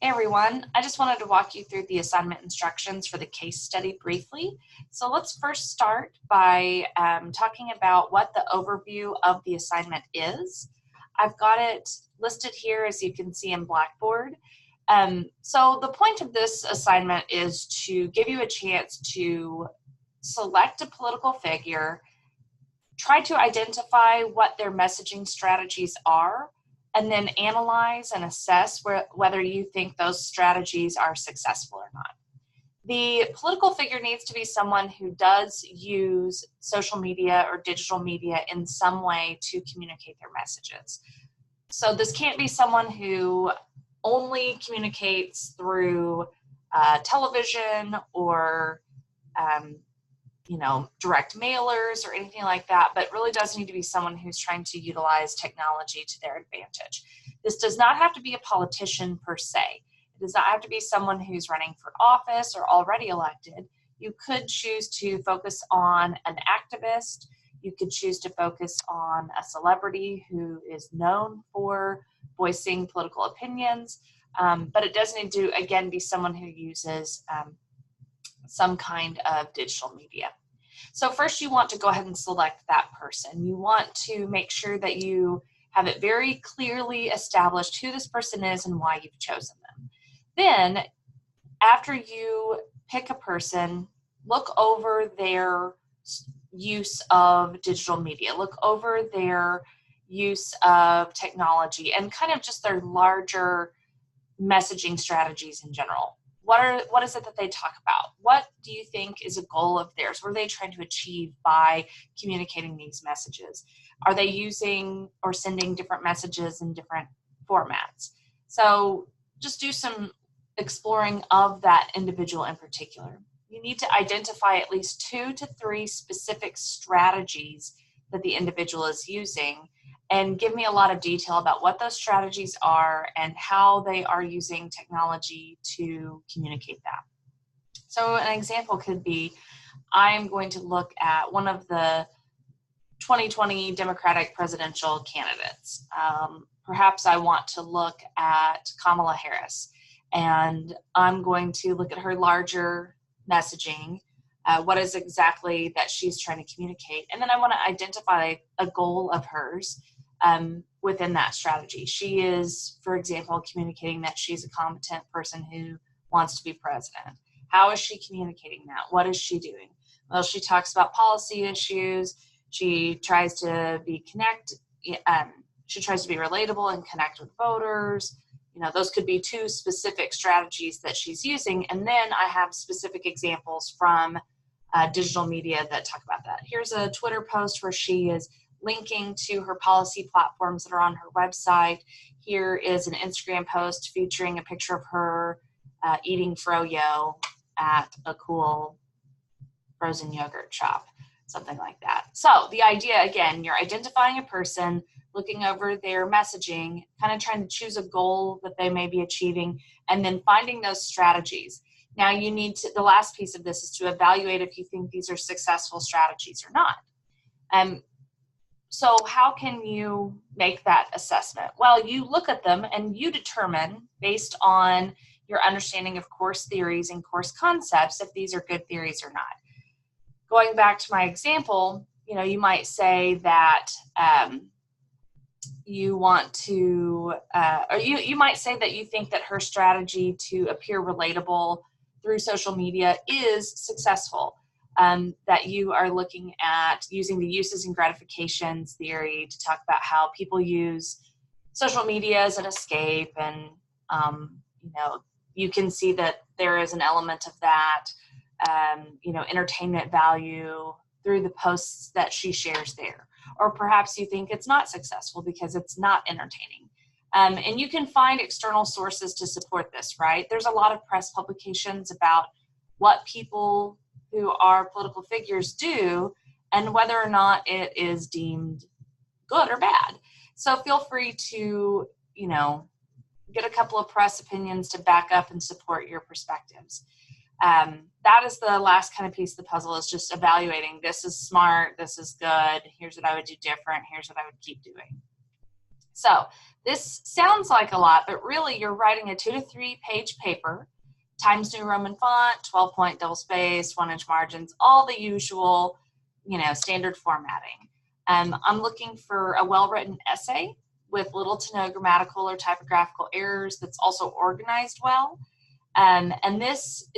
Hey everyone, I just wanted to walk you through the assignment instructions for the case study briefly. So let's first start by talking about what the overview of the assignment is. I've got it listed here as you can see in Blackboard. So the point of this assignment is to give you a chance to select a political figure, try to identify what their messaging strategies are, and then analyze and assess whether you think those strategies are successful or not. The political figure needs to be someone who does use social media or digital media in some way to communicate their messages. So this can't be someone who only communicates through television or direct mailers or anything like that, but really does need to be someone who's trying to utilize technology to their advantage. This does not have to be a politician per se. It does not have to be someone who's running for office or already elected. You could choose to focus on an activist. You could choose to focus on a celebrity who is known for voicing political opinions, but it does need to, again, be someone who uses some kind of digital media. So first you want to go ahead and select that person. You want to make sure that you have it very clearly established who this person is and why you've chosen them. Then after you pick a person, look over their use of digital media, look over their use of technology and kind of just their larger messaging strategies in general. What is it that they talk about? What do you think is a goal of theirs? What are they trying to achieve by communicating these messages? Are they using or sending different messages in different formats? So just do some exploring of that individual in particular. You need to identify at least 2 to 3 specific strategies that the individual is using, and give me a lot of detail about what those strategies are and how they are using technology to communicate that. So an example could be, I'm going to look at one of the 2020 Democratic presidential candidates. Perhaps I want to look at Kamala Harris, and I'm going to look at her larger messaging. What is exactly that she's trying to communicate? And then I want to identify a goal of hers within that strategy. She is, for example, communicating that she's a competent person who wants to be president. How is she communicating that? What is she doing? Well, she talks about policy issues. She tries to be she tries to be relatable and connect with voters. Those could be 2 specific strategies that she's using. And then I have specific examples from digital media that talk about that. Here's a Twitter post where she is linking to her policy platforms that are on her website. Here is an Instagram post featuring a picture of her eating froyo at a cool frozen yogurt shop, something like that. So the idea, again, you're identifying a person, looking over their messaging, kind of trying to choose a goal that they may be achieving, and then finding those strategies. Now you need to, the last piece of this is to evaluate if you think these are successful strategies or not. So how can you make that assessment? Well, you look at them and you determine, based on your understanding of course theories and course concepts, if these are good theories or not. Going back to my example, you might say that you want to, or you might say that you think that her strategy to appear relatable through social media is successful. That you are looking at using the uses and gratifications theory to talk about how people use social media as an escape, and you can see that there is an element of that, entertainment value through the posts that she shares there. Or perhaps you think it's not successful because it's not entertaining. And you can find external sources to support this, right? There's a lot of press publications about what people who are political figures do and whether or not it is deemed good or bad. So feel free to, get a couple of press opinions to back up and support your perspectives. That is the last kind of piece of the puzzle, is just evaluating, this is smart, this is good, here's what I would do different, here's what I would keep doing. So this sounds like a lot, but really you're writing a 2 to 3 page paper, Times New Roman font, 12-point double spaced, 1-inch margins, all the usual, standard formatting. I'm looking for a well-written essay with little to no grammatical or typographical errors that's also organized well. And this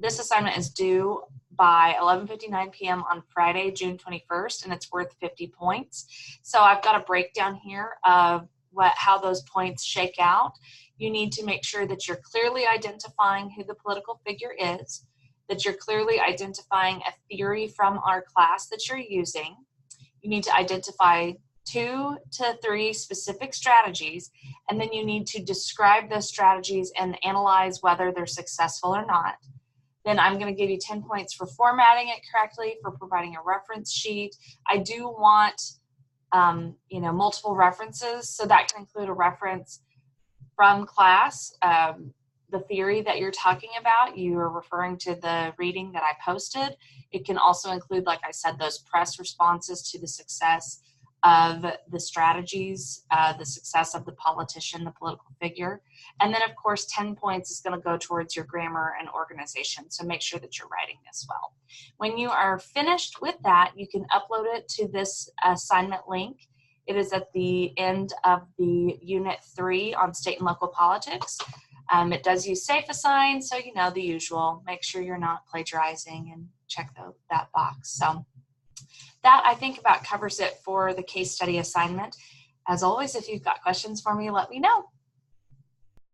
assignment is due by 11:59 p.m. on Friday, June 21st, and it's worth 50 points. So I've got a breakdown here of how those points shake out. You need to make sure that you're clearly identifying who the political figure is, that you're clearly identifying a theory from our class that you're using. You need to identify 2 to 3 specific strategies, and then you need to describe those strategies and analyze whether they're successful or not. Then I'm going to give you 10 points for formatting it correctly, for providing a reference sheet. I do want, multiple references, so that can include a reference from class, the theory that you're talking about. You are referring to the reading that I posted. It can also include, like I said, those press responses to the success of the strategies, the success of the politician, the political figure. And then, of course, 10 points is going to go towards your grammar and organization. So make sure that you're writing this well. When you are finished with that, you can upload it to this assignment link. It is at the end of the Unit 3 on state and local politics. It does use SafeAssign, so the usual. Make sure you're not plagiarizing and check that box. So that, I think, about covers it for the case study assignment. As always, if you've got questions for me, let me know.